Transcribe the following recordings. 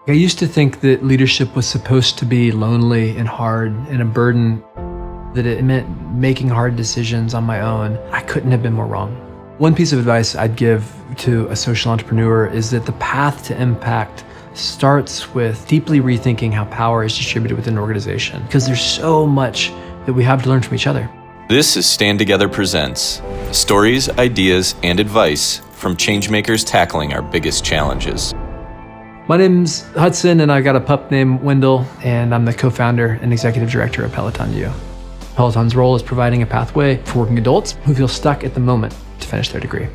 I used to think that leadership was supposed to be lonely and hard and a burden, that it meant making hard decisions on my own. I couldn't have been more wrong. One piece of advice I'd give to a social entrepreneur is that the path to impact starts with deeply rethinking how power is distributed within an organization, because there's so much that we have to learn from each other. This is Stand Together Presents, stories, ideas, and advice from changemakers tackling our biggest challenges. My name's Hudson, and I got a pup named Wendell, and I'm the co-founder and executive director of Peloton U. Peloton's role is providing a pathway for working adults who feel stuck at the moment to finish their degree.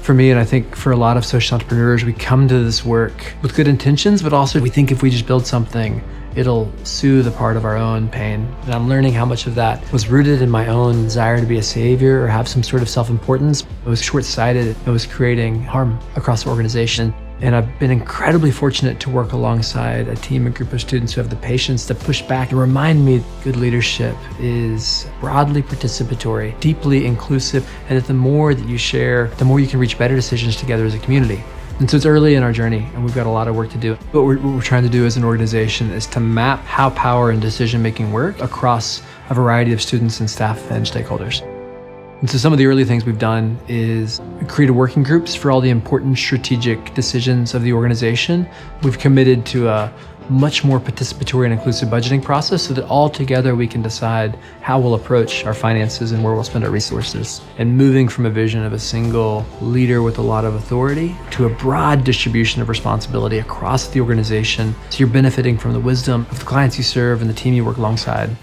For me, and I think for a lot of social entrepreneurs, we come to this work with good intentions, but also we think if we just build something, it'll soothe a part of our own pain. And I'm learning how much of that was rooted in my own desire to be a savior or have some sort of self-importance. It was short-sighted. It was creating harm across the organization. And I've been incredibly fortunate to work alongside a team, a group of students who have the patience to push back and remind me good leadership is broadly participatory, deeply inclusive, and that the more that you share, the more you can reach better decisions together as a community. And so it's early in our journey, and we've got a lot of work to do. But what we're trying to do as an organization is to map how power and decision-making work across a variety of students and staff and stakeholders. And so some of the early things we've done is create working groups for all the important strategic decisions of the organization. We've committed to a much more participatory and inclusive budgeting process so that all together we can decide how we'll approach our finances and where we'll spend our resources. And moving from a vision of a single leader with a lot of authority to a broad distribution of responsibility across the organization, so you're benefiting from the wisdom of the clients you serve and the team you work alongside.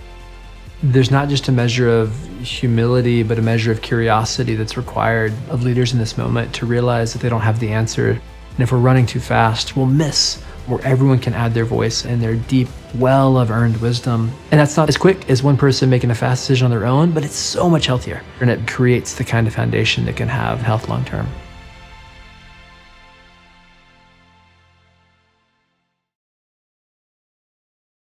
There's not just a measure of humility, but a measure of curiosity that's required of leaders in this moment to realize that they don't have the answer. And if we're running too fast, we'll miss where everyone can add their voice and their deep well of earned wisdom. And that's not as quick as one person making a fast decision on their own, but it's so much healthier. And it creates the kind of foundation that can have health long term.